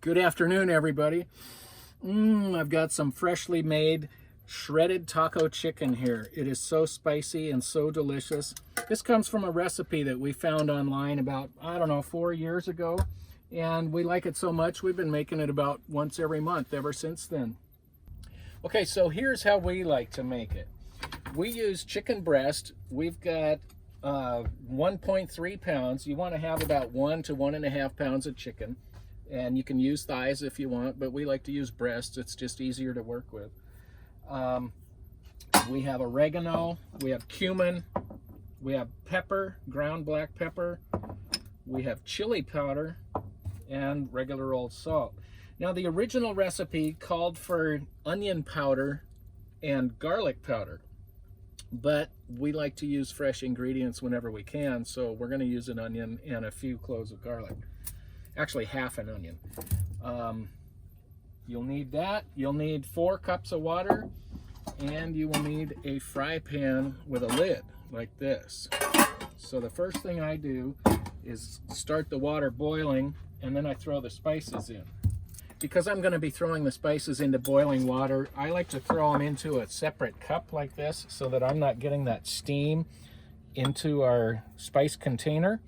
Good afternoon, everybody. I've got some freshly made shredded taco chicken here. It is so spicy and so delicious. This comes from a recipe that we found online about, 4 years ago. And we like it so much, we've been making it about once every month ever since then. Okay, so here's how we like to make it. We use chicken breast. We've got 1.3 pounds. You want to have about 1 to 1.5 pounds of chicken. And you can use thighs if you want, but we like to use breasts. It's just easier to work with. We have oregano, we have cumin, we have pepper, ground black pepper, we have chili powder, and regular old salt. Now, the original recipe called for onion powder and garlic powder, but we like to use fresh ingredients whenever we can, so we're going to use an onion and a few cloves of garlic. Actually, half an onion. You'll need that. You'll need 4 cups of water, and you will need a fry pan with a lid like this. So the first thing I do is start the water boiling, and then I throw the spices in. Because I'm going to be throwing the spices into boiling water, I like to throw them into a separate cup like this so that I'm not getting that steam into our spice container.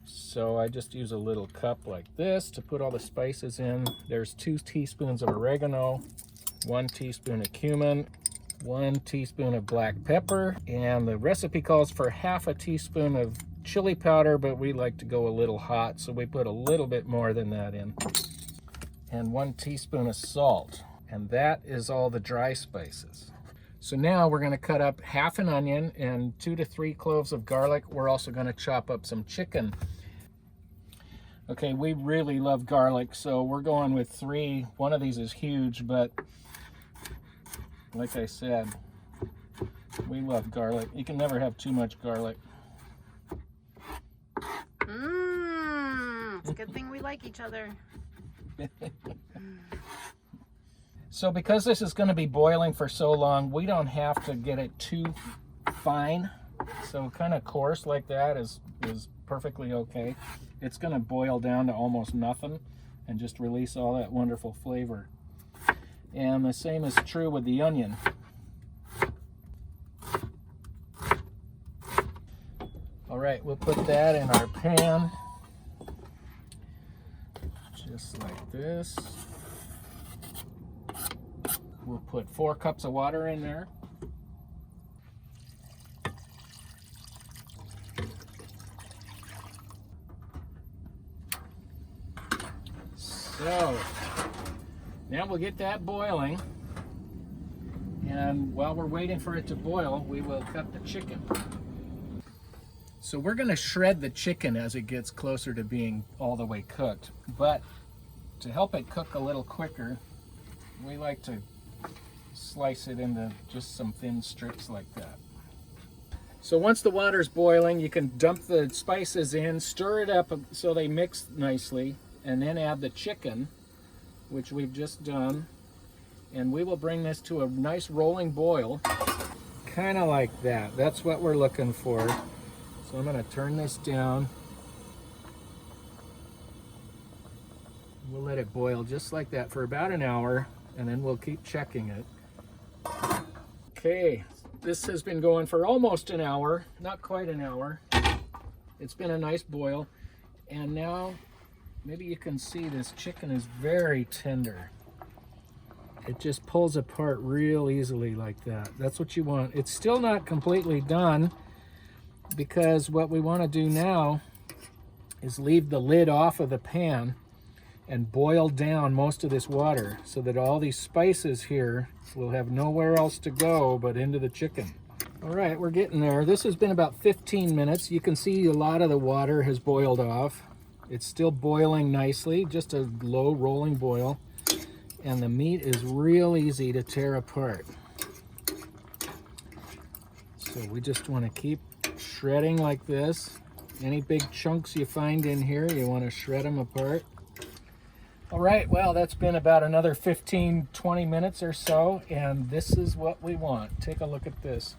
So I just use a little cup like this to put all the spices in. There's 2 teaspoons of oregano, 1 teaspoon of cumin, 1 teaspoon of black pepper, and the recipe calls for half a teaspoon of chili powder, but we like to go a little hot, so we put a little bit more than that in. And 1 teaspoon of salt, and that is all the dry spices. So now we're going to cut up half an onion and 2 to 3 cloves of garlic. We're also going to chop up some chicken. Okay, we really love garlic, so we're going with 3. One of these is huge, but like I said, we love garlic. You can never have too much garlic. It's a good thing we like each other. So because this is going to be boiling for so long, we don't have to get it too fine. So kind of coarse like that is perfectly okay. It's going to boil down to almost nothing and just release all that wonderful flavor. And the same is true with the onion. All right, we'll put that in our pan. Just like this. We'll put 4 cups of water in there. So now we'll get that boiling, and while we're waiting for it to boil, we will cut the chicken. So we're going to shred the chicken as it gets closer to being all the way cooked, but to help it cook a little quicker, we like to slice it into just some thin strips like that. So once the water's boiling, you can dump the spices in, stir it up so they mix nicely, and then add the chicken, which we've just done, and we will bring this to a nice rolling boil, kind of like that. That's what we're looking for. So I'm going to turn this down. We'll let it boil just like that for about an hour, and then we'll keep checking it. Okay, this has been going for almost an hour, not quite an hour. It's been a nice boil, and now maybe you can see this chicken is very tender. It just pulls apart real easily like that. That's what you want. It's still not completely done, because what we want to do now is leave the lid off of the pan and boil down most of this water so that all these spices here will have nowhere else to go but into the chicken. All right, we're getting there. This has been about 15 minutes. You can see a lot of the water has boiled off. It's still boiling nicely, just a low rolling boil. And the meat is real easy to tear apart. So we just want to keep shredding like this. Any big chunks you find in here, you want to shred them apart. All right, well, that's been about another 15-20 minutes or so, and this is what we want. Take a look at this.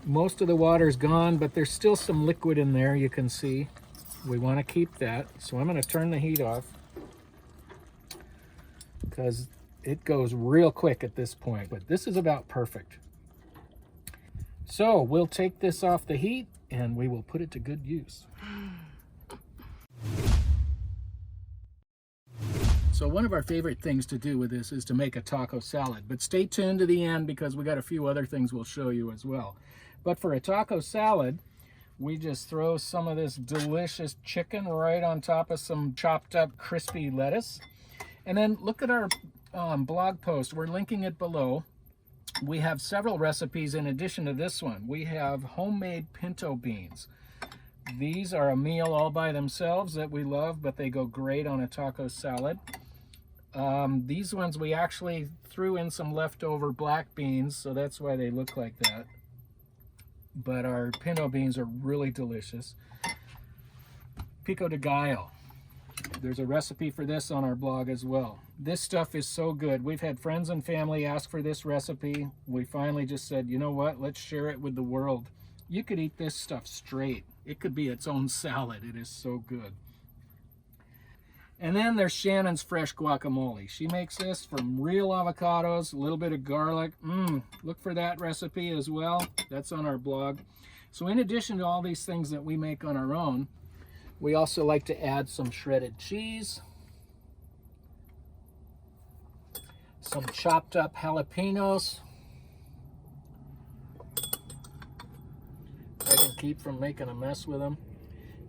Most of the water's gone, but there's still some liquid in there, you can see. We want to keep that, so I'm going to turn the heat off. because it goes real quick at this point, but this is about perfect. So we'll take this off the heat and we will put it to good use. So one of our favorite things to do with this is to make a taco salad, but stay tuned to the end because we got a few other things we'll show you as well. But for a taco salad, we just throw some of this delicious chicken right on top of some chopped up crispy lettuce. And then look at our blog post. We're linking it below. We have several recipes in addition to this one. We have homemade pinto beans. These are a meal all by themselves that we love, but they go great on a taco salad. These ones we actually threw in some leftover black beans, so that's why they look like that. But our pinto beans are really delicious. Pico de gallo. There's a recipe for this on our blog as well. This stuff is so good. We've had friends and family ask for this recipe. We finally just said, you know what, let's share it with the world. You could eat this stuff straight. It could be its own salad. It is so good. And then there's Shannon's fresh guacamole. She makes this from real avocados, a little bit of garlic. Look for that recipe as well. That's on our blog. So in addition to all these things that we make on our own, we also like to add some shredded cheese, some chopped up jalapenos. I can keep from making a mess with them.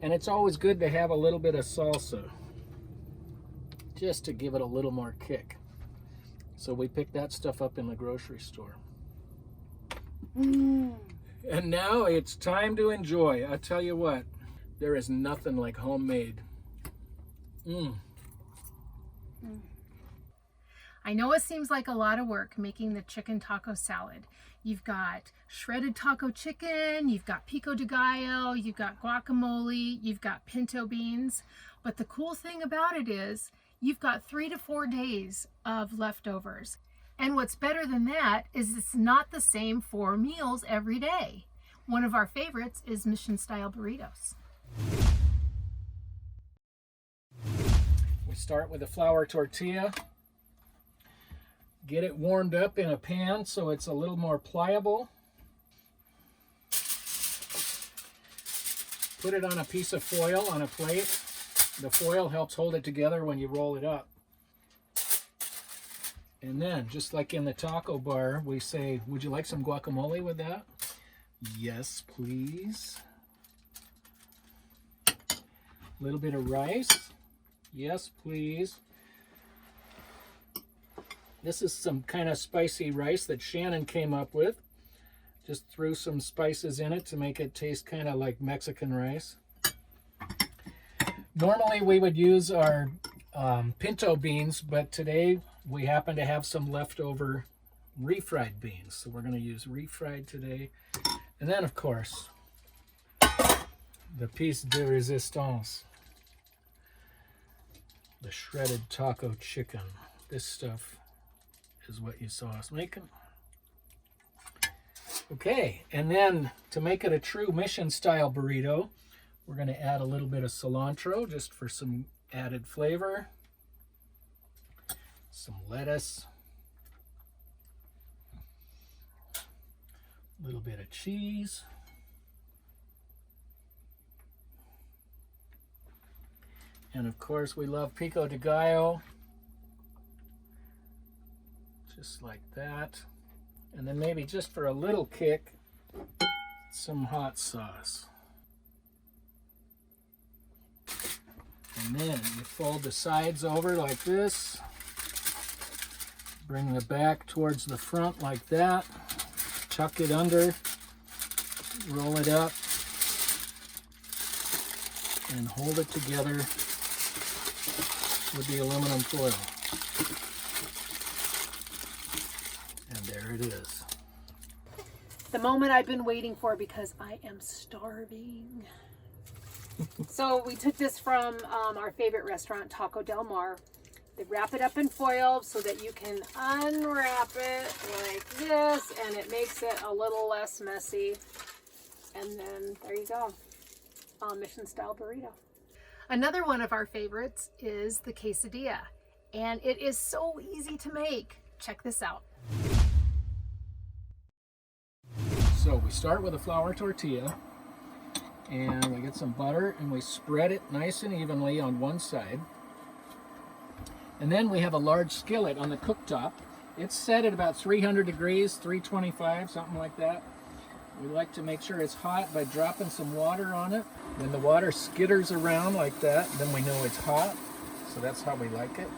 And it's always good to have a little bit of salsa, just to give it a little more kick. So we pick that stuff up in the grocery store. And now it's time to enjoy. I tell you what, there is nothing like homemade. I know it seems like a lot of work making the chicken taco salad. You've got shredded taco chicken, you've got pico de gallo, you've got guacamole, you've got pinto beans. But the cool thing about it is you've got 3 to 4 days of leftovers. And what's better than that is it's not the same 4 meals every day. One of our favorites is mission style burritos. We start with a flour tortilla. Get it warmed up in a pan so it's a little more pliable. Put it on a piece of foil on a plate. The foil helps hold it together when you roll it up. And then, just like in the taco bar, we say, would you like some guacamole with that? Yes, please. A little bit of rice. Yes, please. This is some kind of spicy rice that Shannon came up with. Just threw some spices in it to make it taste kind of like Mexican rice. Normally we would use our pinto beans, but today we happen to have some leftover refried beans. So we're going to use refried today. And then, of course, the piece de resistance, the shredded taco chicken. This stuff is what you saw us making. Okay, and then to make it a true mission style burrito, we're going to add a little bit of cilantro just for some added flavor. Some lettuce. A little bit of cheese. And of course we love pico de gallo. Just like that. And then maybe just for a little kick, some hot sauce. And then you fold the sides over like this. Bring the back towards the front like that. Tuck it under. Roll it up. And hold it together with the aluminum foil. And there it is. The moment I've been waiting for because I am starving. So we took this from our favorite restaurant, Taco Del Mar. They wrap it up in foil so that you can unwrap it like this, and it makes it a little less messy. And then there you go, mission style burrito. Another one of our favorites is the quesadilla. And it is so easy to make. Check this out. So we start with a flour tortilla, and we get some butter and we spread it nice and evenly on one side. And then we have a large skillet on the cooktop. It's set at about 300 degrees, 325, something like that. We like to make sure it's hot by dropping some water on it. When the water skitters around like that, then we know it's hot. So that's how we like it.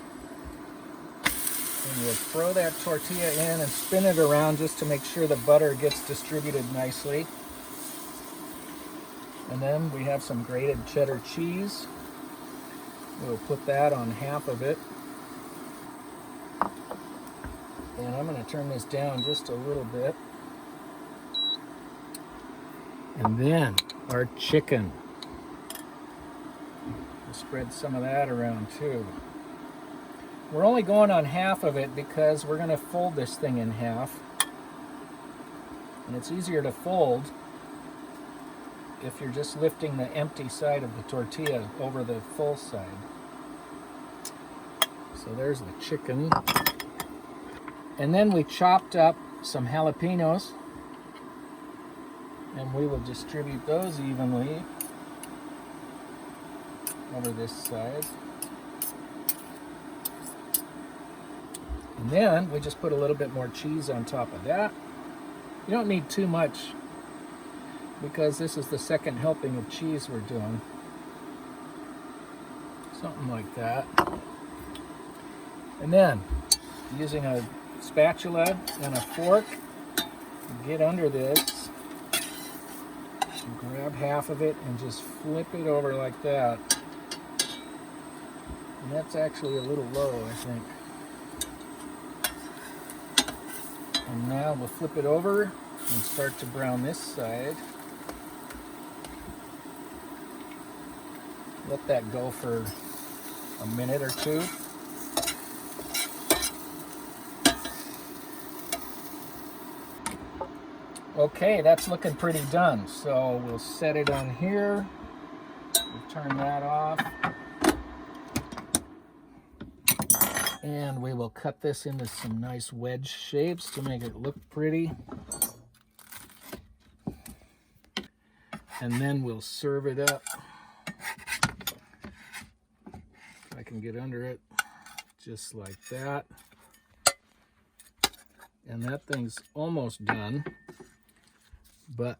And we'll throw that tortilla in and spin it around just to make sure the butter gets distributed nicely. And then we have some grated cheddar cheese. We'll put that on half of it. And I'm going to turn this down just a little bit. And then our chicken. We'll spread some of that around too. We're only going on half of it because we're going to fold this thing in half. And it's easier to fold if you're just lifting the empty side of the tortilla over the full side. So there's the chicken. And then we chopped up some jalapenos, and we will distribute those evenly over this side. And then we just put a little bit more cheese on top of that. You don't need too much because this is the second helping of cheese we're doing. Something like that. And then using a spatula and a fork, get under this, and grab half of it and just flip it over like that. And that's actually a little low, I think. And now we'll flip it over and start to brown this side. Let that go for a minute or two. Okay, that's looking pretty done. So we'll set it on here. We'll turn that off. And we will cut this into some nice wedge shapes to make it look pretty. And then we'll serve it up. If I can get under it, just like that. And that thing's almost done, but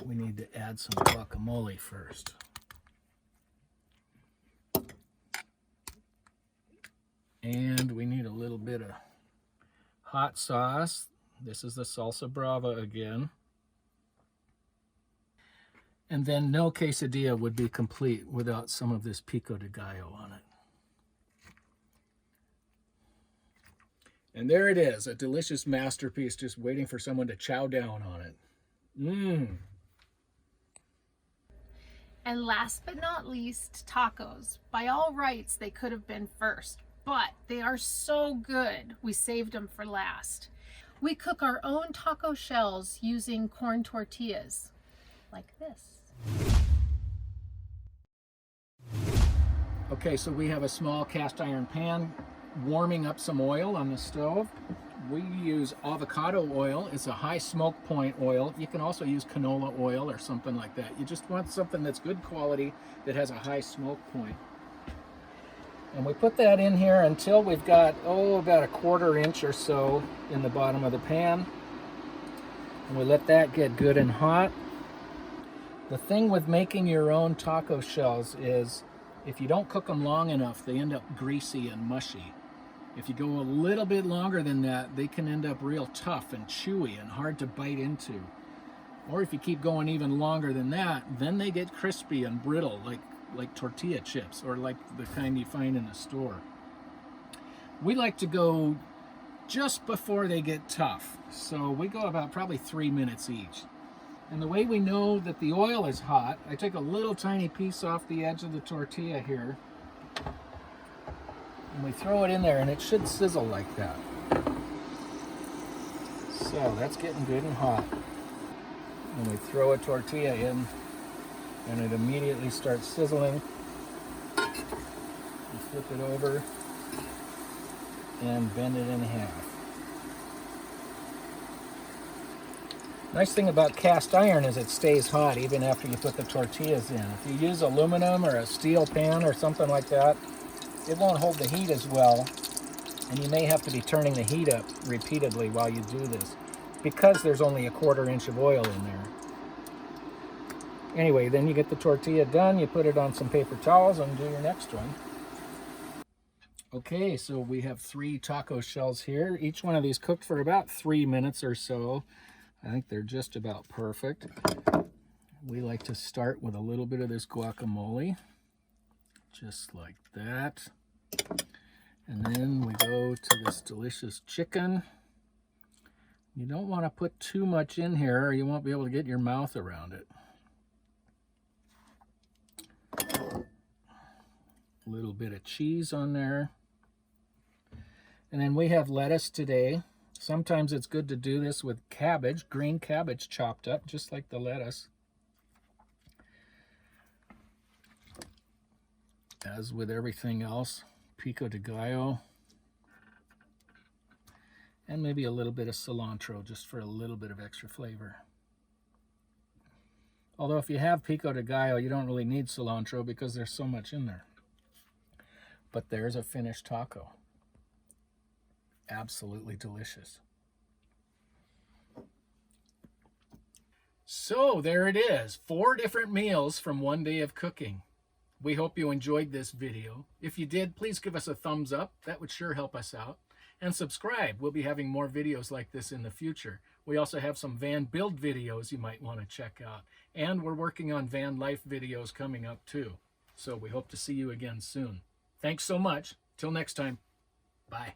we need to add some guacamole first. And we need a little bit of hot sauce. This is the salsa brava again. And then no quesadilla would be complete without some of this pico de gallo on it. And there it is, a delicious masterpiece just waiting for someone to chow down on it. Mmm. And last but not least, tacos. By all rights, they could have been first, but they are so good, we saved them for last. We cook our own taco shells using corn tortillas, like this. Okay, so we have a small cast iron pan warming up some oil on the stove. We use avocado oil. It's a high smoke point oil. You can also use canola oil or something like that. You just want something that's good quality that has a high smoke point. And we put that in here until we've got, about a 1/4 inch or so in the bottom of the pan. And we let that get good and hot. The thing with making your own taco shells is if you don't cook them long enough, they end up greasy and mushy. If you go a little bit longer than that, they can end up real tough and chewy and hard to bite into. Or if you keep going even longer than that, then they get crispy and brittle, like tortilla chips, or like the kind you find in the store. We like to go just before they get tough. So we go about probably 3 minutes each. And the way we know that the oil is hot, I take a little tiny piece off the edge of the tortilla here, and we throw it in there, and it should sizzle like that. So that's getting good and hot. And we throw a tortilla in, and it immediately starts sizzling. We flip it over, and bend it in half. Nice thing about cast iron is it stays hot even after you put the tortillas in. If you use aluminum or a steel pan or something like that, it won't hold the heat as well, and you may have to be turning the heat up repeatedly while you do this because there's only a 1/4 inch of oil in there. Anyway, then you get the tortilla done, you put it on some paper towels and do your next one. Okay, so we have 3 taco shells here. Each one of these cooked for about 3 minutes or so. I think they're just about perfect. We like to start with a little bit of this guacamole, just like that. And then we go to this delicious chicken. You don't want to put too much in here or you won't be able to get your mouth around it. A little bit of cheese on there. And then we have lettuce today. Sometimes it's good to do this with cabbage, green cabbage chopped up, just like the lettuce. As with everything else, pico de gallo. And maybe a little bit of cilantro, just for a little bit of extra flavor. Although if you have pico de gallo, you don't really need cilantro because there's so much in there. But there's a finished taco. Absolutely delicious. So there it is, 4 different meals from one day of cooking. We hope you enjoyed this video. If you did, please give us a thumbs up. That would sure help us out. And subscribe. We'll be having more videos like this in the future. We also have some van build videos you might want to check out. And we're working on van life videos coming up too. So we hope to see you again soon. Thanks so much. Till next time. Bye.